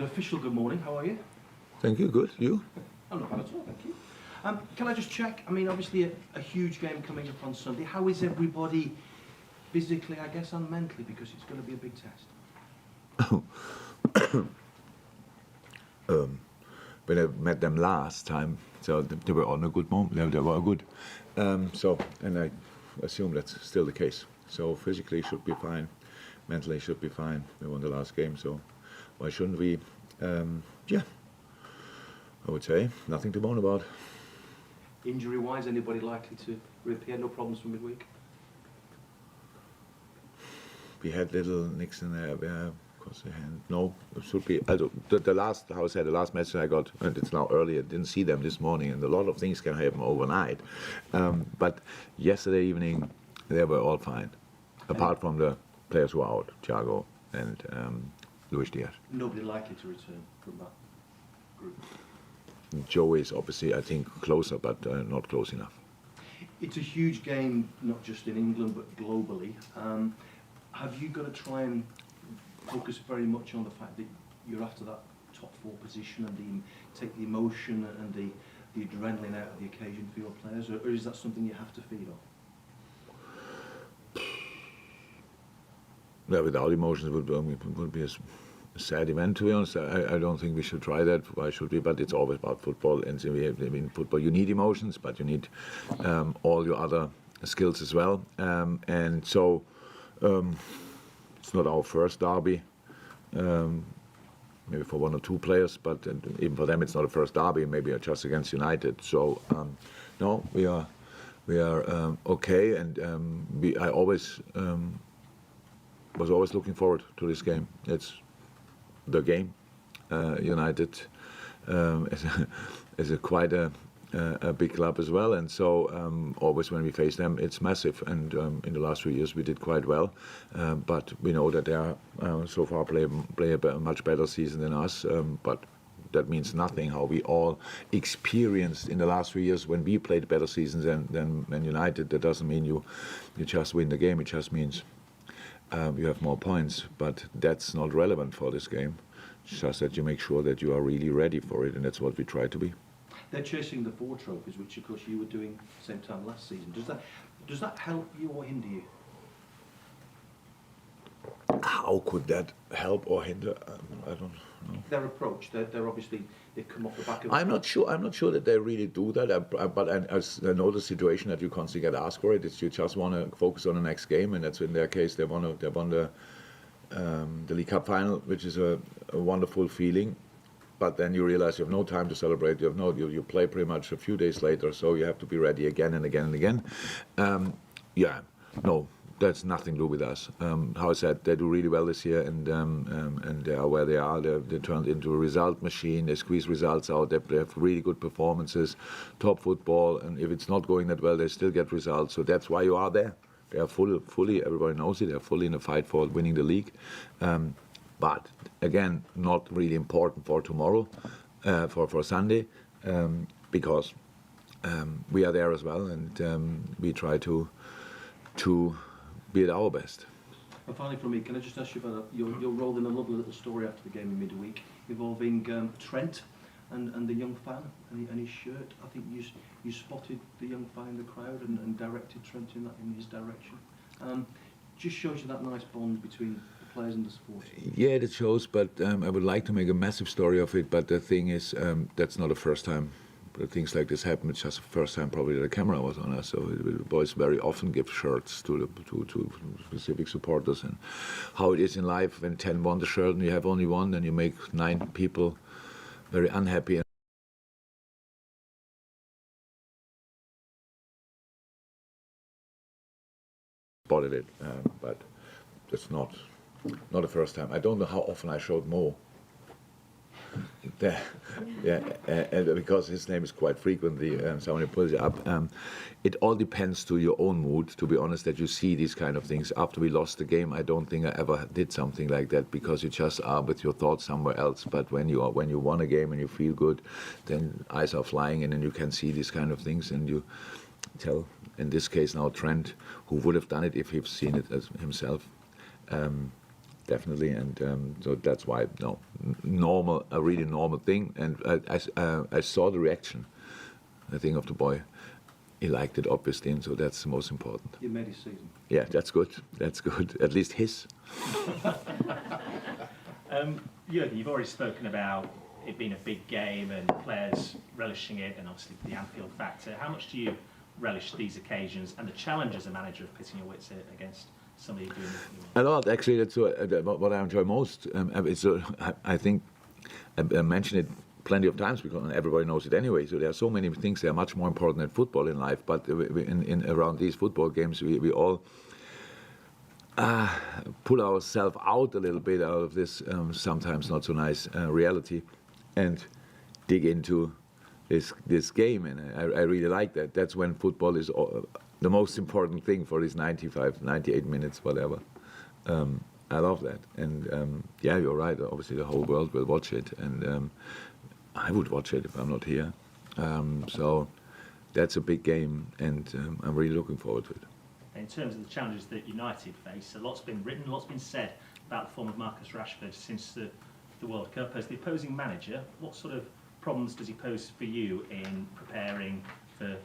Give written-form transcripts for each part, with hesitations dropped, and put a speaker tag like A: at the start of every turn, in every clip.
A: official good morning. How are you?
B: Thank you. Good. You?
A: I'm not bad at all, thank you. Can I just check? I mean, obviously a huge game coming up on Sunday. How is everybody physically, I guess, and mentally? Because it's going to be a big test.
B: When I met them last time, so they were on a good moment. They were good. And I assume that's still the case. So physically should be fine, mentally should be fine. We won the last game, so why shouldn't we? Yeah, I would say nothing to moan about.
A: Injury-wise, anybody likely to reappear? No problems for midweek?
B: We had little nicks in there. Across the hand. No, it should be. The last, how I said, the last message I got, and it's now early. I didn't see them this morning, and a lot of things can happen overnight. But yesterday evening, they were all fine, apart from the players who are out, Thiago and Luis Diaz.
A: Nobody likely to return from that group.
B: Joe is obviously, I think, closer, but not close enough.
A: It's a huge game, not just in England, but globally. Have you got to try and focus very much on the fact that you're after that top four position and take the emotion and the adrenaline out of the occasion for your players, or is that something you have to feed on?
B: Yeah, without emotions would be a sad event, to be honest. I don't think we should try that. Why should we? But it's always about football, and in football you need emotions, but you need all your other skills as well. And so it's not our first derby. Maybe for one or two players, but even for them it's not a first derby. Maybe just against United. So no, we are okay, and I always was always looking forward to this game. It's the game. United is quite a big club as well, and so always when we face them, it's massive. And in the last few years, we did quite well, but we know that they are so far play a much better season than us. But that means nothing. How we all experienced in the last 3 years when we played better seasons than United. That doesn't mean you just win the game. It just means you have more points. But that's not relevant for this game. It's just that you make sure that you are really ready for it, and that's what we try to be.
A: They're chasing the 4 trophies, which of course you were doing same time last season. Does that help you or hinder you?
B: How could that help or hinder? I don't know.
A: Their approach, they're obviously, they've come off the back of...
B: I'm not sure that they really do that, but I know the situation that you constantly get asked for it. It's you just want to focus on the next game, and that's in their case, they won the League Cup final, which is a wonderful feeling. But then you realize you have no time to celebrate. You play pretty much a few days later, so you have to be ready again and again and again. Yeah, no, that's nothing to do with us. How I said, they do really well this year, and they are where they are. They turned into a result machine. They squeeze results out. They have really good performances, top football, and if it's not going that well, they still get results. So that's why you are there. They are fully. Everybody knows it. They are fully in the fight for winning the league. But again, not really important for tomorrow, for Sunday, because we are there as well, and we try to be at our best.
A: And finally, from me, can I just ask you about your role in a lovely little story after the game in midweek involving Trent and the young fan and his shirt? I think you spotted the young fan in the crowd and directed Trent in his direction. Just shows you that nice bond between the players and the supporters.
B: Yeah, it shows, but I would like to make a massive story of it. But the thing is, that's not the first time things like this happen. It's just the first time probably the camera was on us. So the boys very often give shirts to specific supporters, and how it is in life when 10 want the shirt and you have only one, then you make 9 people very unhappy. Spotted it, but that's not the first time. I don't know how often I showed Mo. And because his name is quite frequently, somebody pulls it up. It all depends to your own mood, to be honest, that you see these kind of things. After we lost the game, I don't think I ever did something like that, because you just are with your thoughts somewhere else. But when you won a game and you feel good, then eyes are flying, and then you can see these kind of things, and you tell, in this case now, Trent, who would have done it if he'd seen it as himself. definitely, and so that's why a really normal thing. And I saw the reaction, I think, of the boy. He liked it, obviously, and so that's the most important.
A: You made his season.
B: Yeah, that's good. That's good. At least his.
C: Jurgen, you've already spoken about it being a big game and players relishing it, and obviously the Anfield factor. How much do you relish these occasions and the challenge as a manager of pitting your wits against somebody doing it?
B: A lot, actually. That's what I enjoy most. I think I mentioned it plenty of times because everybody knows it anyway. So there are so many things that are much more important than football in life. But in around these football games, we all pull ourselves out a little bit out of this sometimes not so nice reality, and dig into this game. And I really like that. That's when football is the most important thing for these 95, 98 minutes, whatever. I love that. And yeah, you're right. Obviously, the whole world will watch it. And I would watch it if I'm not here. So that's a big game, and I'm really looking forward to it.
C: In terms of the challenges that United face, a lot's been written, a lot's been said about the form of Marcus Rashford since the World Cup. As the opposing manager, what sort of problems does he pose for you in preparing for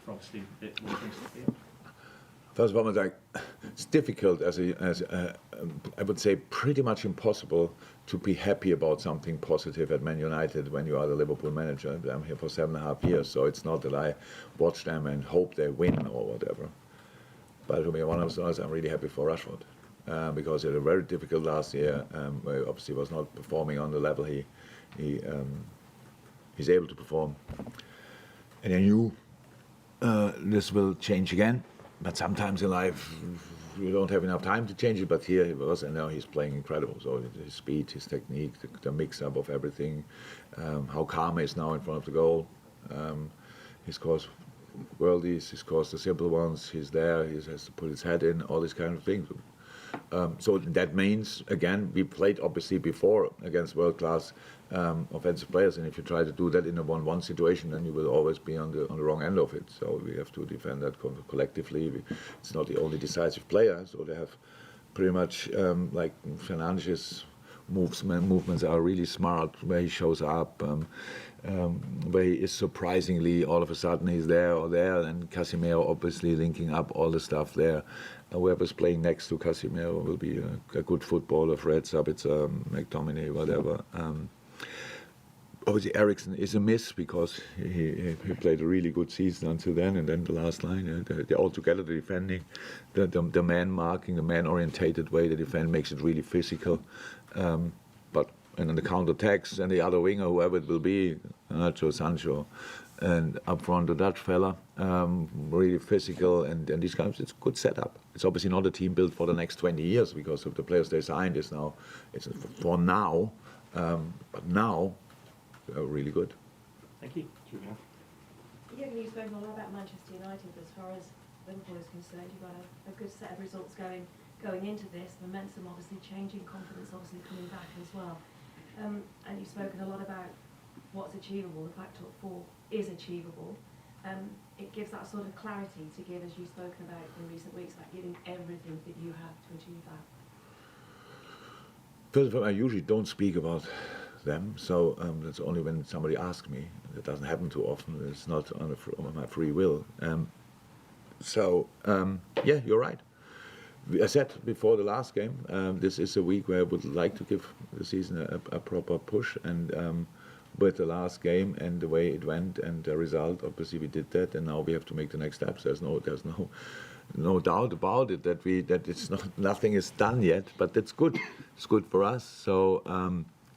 C: obviously what he brings to the field?
B: First of all, it's difficult I would say pretty much impossible to be happy about something positive at Man United when you are the Liverpool manager. I'm here for 7.5 years, so it's not that I watch them and hope they win or whatever. But to be honest, I'm really happy for Rashford because he had a very difficult last year. Where obviously was not performing on the level he's able to perform, and I knew this will change again. But sometimes in life you don't have enough time to change it. But here he was, and now he's playing incredible. So his speed, his technique, the mix-up of everything, how calm he is now in front of the goal. He scores worldies, he scores the simple ones. He's there. He has to put his head in. All these kind of things. So that means, again, we played obviously before against world-class offensive players, and if you try to do that in a 1-1 situation, then you will always be on the wrong end of it. So we have to defend that collectively. It's not the only decisive player, so they have pretty much like Fernandez's movements are really smart, where he shows up, where he is surprisingly all of a sudden he's there or there, and Casemiro obviously linking up all the stuff there. Whoever's playing next to Casemiro will be a good footballer. Fred, Sabitzer, McTominay, whatever. Obviously Eriksen is a miss because he played a really good season until then, and then the last line, altogether the defending, the man marking, the man orientated way they defend makes it really physical. And then the counter-attacks and the other winger, whoever it will be, Nacho, Sancho, and up front the Dutch fella, really physical, and these guys, it's a good setup. It's obviously not a team built for the next 20 years because of the players they signed. It's for now, but now they're really good.
C: Thank you.
D: Jurgen, you've spoken a lot about Manchester United, but as far as Liverpool is concerned, you've got a good set of results going into this. Momentum obviously changing, confidence obviously coming back as well. And you've spoken a lot about what's achievable. The fact top four is achievable. It gives that sort of clarity to give, as you've spoken about in recent weeks, about giving everything that you have to achieve that.
B: First of all, I usually don't speak about them, so that's only when somebody asks me. That doesn't happen too often. It's not on my free will. Yeah, you're right. I said before the last game, this is a week where I would like to give the season a proper push, and with the last game and the way it went and the result, obviously we did that, and now we have to make the next steps. There's no doubt about it that it's nothing is done yet, but that's good. It's good for us. So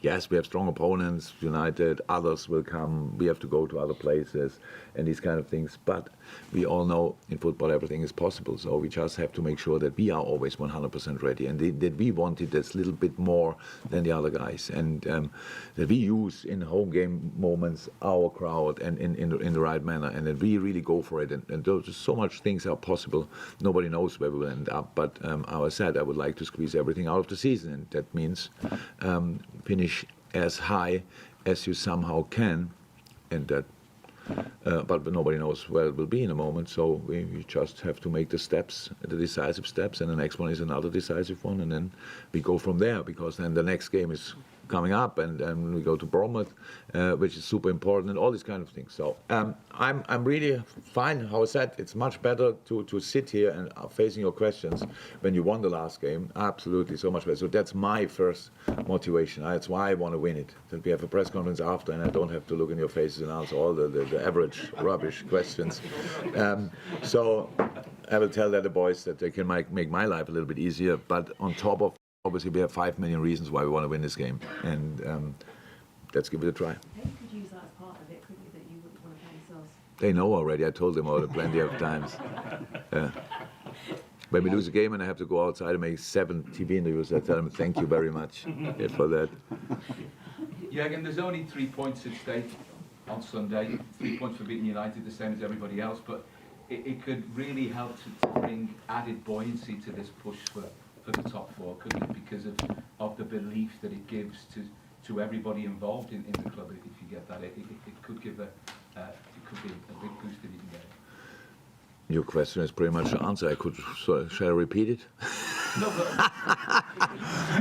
B: yes, we have strong opponents, United, others will come, we have to go to other places and these kind of things. But we all know in football everything is possible, so we just have to make sure that we are always 100% ready, and that we want it a little bit more than the other guys, and that we use in home game moments our crowd and in the right manner, and that we really go for it. And there's so much things are possible. Nobody knows where we will end up, but I said I would like to squeeze everything out of the season, and that means finish as high as you somehow can, and that but nobody knows where it will be in a moment. So we just have to make the steps, the decisive steps, and the next one is another decisive one, and then we go from there, because then the next game is coming up, and we go to Bournemouth, which is super important, and all these kind of things. So I'm really fine. How I said, it's much better to sit here and facing your questions when you won the last game. Absolutely, so much better. So that's my first motivation. That's why I want to win it. That we have a press conference after, and I don't have to look in your faces and answer all the average rubbish questions. So I will tell the boys that they can make my life a little bit easier. But on top of, obviously, we have 5 million reasons why we want to win this game, and let's give it a try.
D: They could use that as part of it, couldn't you, that you wouldn't want to play yourselves?
B: They know already. I told them all plenty of times. Yeah. When we lose a game and I have to go outside and make 7 TV interviews, I tell them thank you very much for that.
E: Jurgen, there's only 3 points at stake on Sunday. 3 points for beating United, the same as everybody else, but it could really help to bring added buoyancy to this push for the top 4, couldn't it? Because of the belief that it gives to everybody involved in the club. If you get that, it could give it could be a big boost if you can get it.
B: Your question is pretty much the answer. Shall I repeat it?
E: No,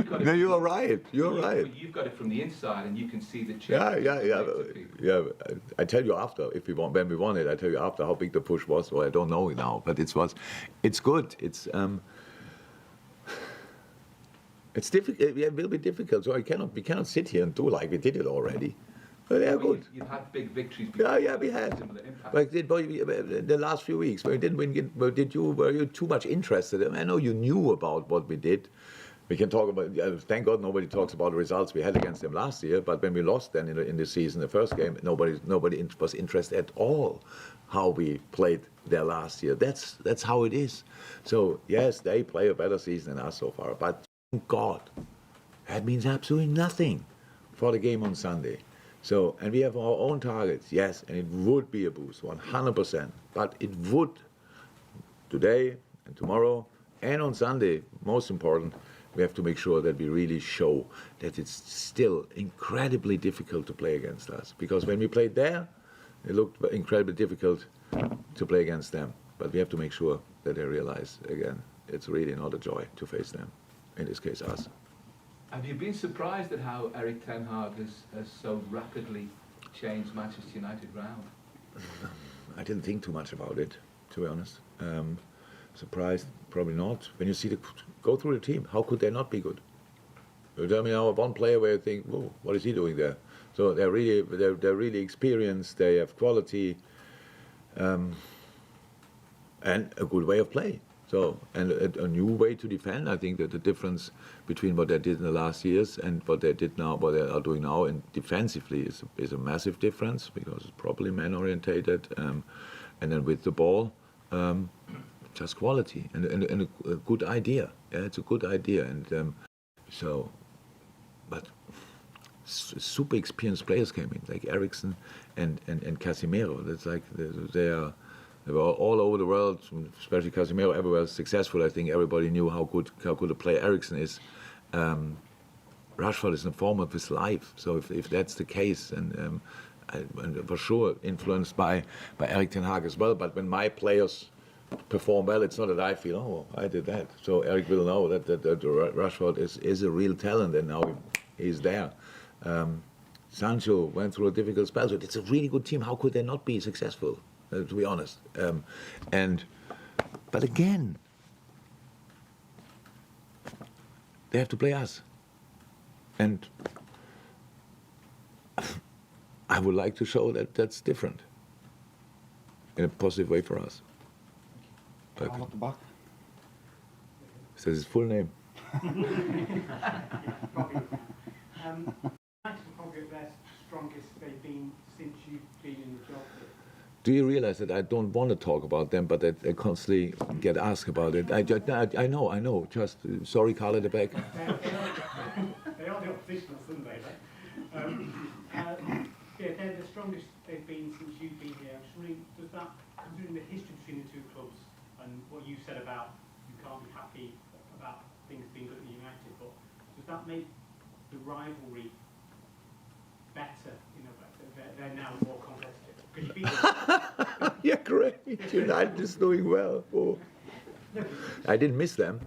E: but
B: No, you are right. You're right.
E: But you've got it from the inside, and you can see the change.
B: Yeah. I tell you after when we won it. I tell you after how big the push was. Well, I don't know now, but it's good. It's difficult. It will be difficult. So we cannot sit here and do like we did it already. But they are good.
E: You've had big victories before.
B: Yeah, we had.
E: Similar impact.
B: Like the last few weeks, where we didn't win, were you too much interested? I know you knew about what we did. We can talk about. Thank God nobody talks about the results we had against them last year. But when we lost then in the season, the first game, nobody was interested at all how we played there last year. That's how it is. So yes, they play a better season than us so far. But thank God, that means absolutely nothing for the game on Sunday. So, and we have our own targets, yes, and it would be a boost, 100%. But it would, today and tomorrow and on Sunday, most important, we have to make sure that we really show that it's still incredibly difficult to play against us. Because when we played there, it looked incredibly difficult to play against them. But we have to make sure that they realize, again, it's really not a joy to face them, in this case us.
E: Have you been surprised at how Erik ten Hag has so rapidly changed Manchester United round?
B: I didn't think too much about it, to be honest. Surprised, probably not. When you see go through the team, how could they not be good? You tell me now one player where you think, whoa, what is he doing there? So they're really experienced. They have quality, and a good way of playing. So, and a new way to defend. I think that the difference between what they did in the last years and what they did now, what they are doing now, and defensively is a massive difference, because it's properly man-orientated, and then with the ball, just quality and a good idea. Yeah, it's a good idea, and but super experienced players came in, like Eriksen and Casemiro. That's like they were all over the world, especially Casemiro, everywhere successful. I think everybody knew how good a player Eriksen is. Rashford is in the form of his life. So if that's the case, and for sure influenced by Erik ten Hag as well. But when my players perform well, it's not that I feel, oh, I did that. So Erik will know that Rashford is a real talent, and now he's there. Sancho went through a difficult spell, so it's a really good team. How could they not be successful? To be honest, but again, they have to play us, and I would like to show that that's different in a positive way for us. Okay.
F: At the back.
B: Says his full name.
G: United are probably at their strongest they've been since you've been in the job.
B: Do you realize that I don't want to talk about them, but that I constantly get asked about it? I know. Just sorry, Carl at the back.
G: They are the opposition on Sunday, right? They're the strongest they've been since you've been here. I'm just wondering, does that, considering the history between the two clubs and what you said about you can't be happy about things being good at United, but does that make the rivalry better? You know, they're now more competitive. Because you beat them.
B: Yeah, great. United is doing well. Oh. I didn't miss them.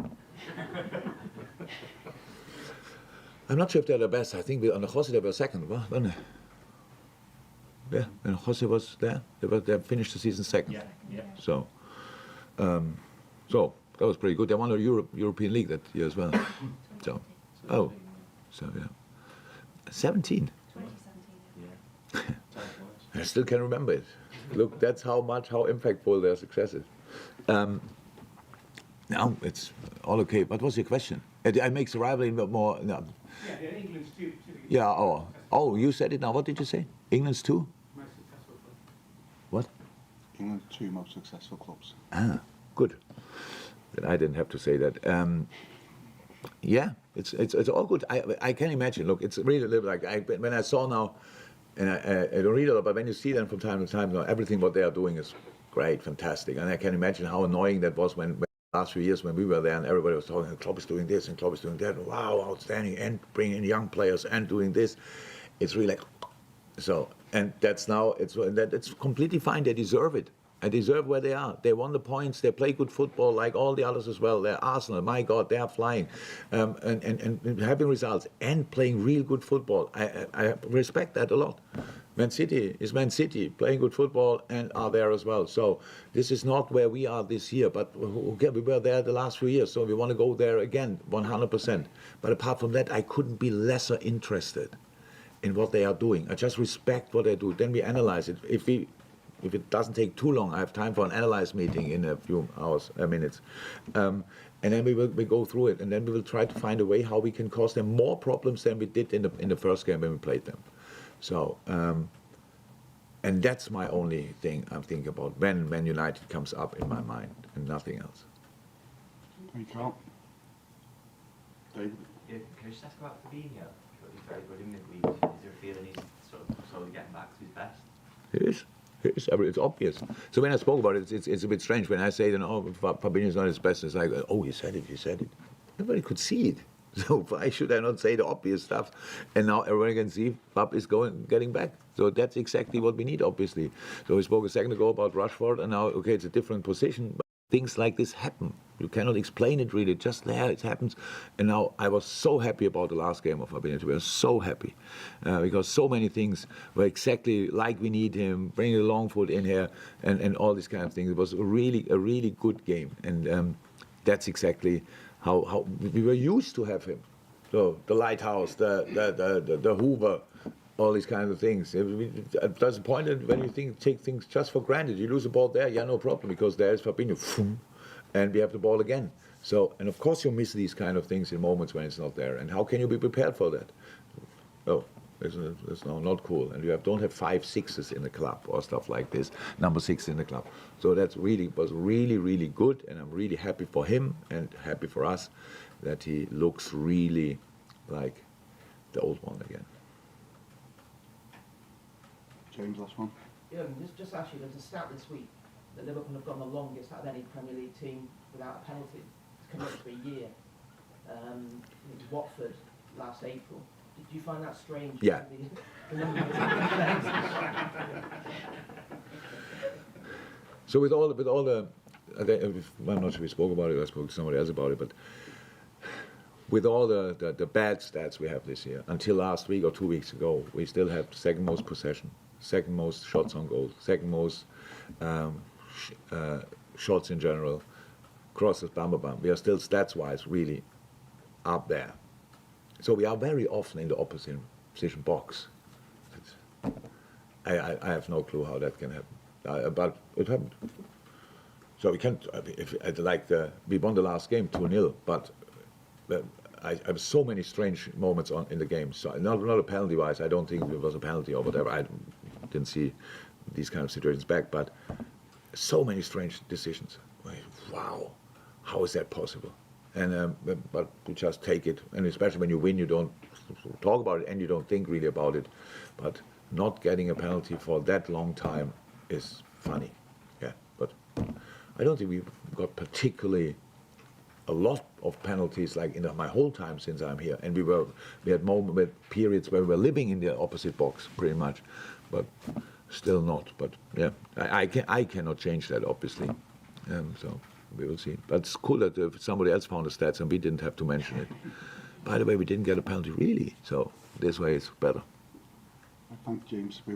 B: I'm not sure if they're the best. I think on the Jose they were second, weren't they? Yeah, when Jose was there, they finished the season second.
C: Yeah.
B: So that was pretty good. They won the European League that year as well. So, so yeah, 17.
D: 2017.
B: I still can remember it. Look, that's how impactful their success is. Now it's all okay. What was your question? It makes the rivalry more. No.
G: Yeah, England's two.
B: Yeah. Oh, you said it now. What did you say? England's two?
G: Most successful club.
B: What?
F: England's two most successful clubs.
B: Ah, good. Then I didn't have to say that. Yeah, it's all good. I can imagine. Look, it's really like when I saw now, and I don't read a lot, but when you see them from time to time, everything what they are doing is great, fantastic, and I can imagine how annoying that was when last few years when we were there and everybody was talking, Klopp is doing this and Klopp is doing that. Wow, outstanding, and bringing in young players and doing this. It's really like so, and that's now it's completely fine. They deserve it. I deserve where they are. They won the points. They play good football like all the others as well. They're Arsenal. My God, they are flying, and having results and playing real good football. I respect that a lot. Man City is Man City, playing good football and are there as well. So this is not where we are this year, but okay, we were there the last few years, so we want to go there again, 100%. But apart from that, I couldn't be lesser interested in what they are doing. I just respect what they do. Then we analyze it. If it doesn't take too long, I have time for an analyze meeting in a few minutes. And then we go through it, and then we will try to find a way how we can cause them more problems than we did in the first game when we played them. So, and that's my only thing I'm thinking about when United comes up in my mind, and nothing else.
F: Thank you. David?
H: Yeah, can I just ask about Fabinho? He's very good in midweek. Is there a feeling he's sort of slowly getting back to his best?
B: It is. It's obvious. So when I spoke about it, it's a bit strange when I say that Fabinho's not his best. It's like, oh, he said it. Nobody could see it. So why should I not say the obvious stuff? And now everyone can see Fab is getting back. So that's exactly what we need, obviously. So we spoke a second ago about Rashford, and now, okay, it's a different position. But things like this happen. You cannot explain it really. Just there, it happens. And now I was so happy about the last game of Fabinho. We were so happy because so many things were exactly like we need him, bringing the long foot in here and all these kind of things. It was a really good game. And that's exactly how we were used to have him. So the lighthouse, the Hoover, all these kinds of things. There's a point when you take things just for granted. You lose the ball there, yeah, no problem, because there's Fabinho, and we have the ball again. So, and of course you miss these kind of things in moments when it's not there. And how can you be prepared for that? Oh, it's not cool. And you don't have 5 6s in the club or stuff like this, number 6 in the club. So was really good, and I'm really happy for him and happy for us that he looks really like the old one again.
F: James, last one.
I: Yeah, just actually, there's a stat this week that Liverpool have gone the longest out of any Premier League team without a penalty. It's coming up to a year. It was Watford last April. Did you find that strange?
B: Yeah. So with all the, I'm not sure we spoke about it. I spoke to somebody else about it, but with all the bad stats we have this year, until last week or 2 weeks ago, we still have second most possession, second most shots on goal, second most shots in general, crosses, bam. We are still stats-wise really up there. So we are very often in the opposition box. I have no clue how that can happen, but it happened. So we can't. We won the last game 2-0, but I have so many strange moments in the game. So not a penalty-wise. I don't think it was a penalty or whatever. I didn't see these kind of situations back, but so many strange decisions. Wow, how is that possible? And but you just take it, and especially when you win, you don't talk about it and you don't think really about it. But not getting a penalty for that long time is funny, yeah. But I don't think we've got particularly a lot of penalties like in my whole time since I'm here. And we had periods where we were living in the opposite box pretty much, but Still not, but yeah, I cannot change that, obviously. So we will see. But it's cool that somebody else found the stats and we didn't have to mention it. By the way, we didn't get a penalty, really. So this way it's better.
F: I thank James. We're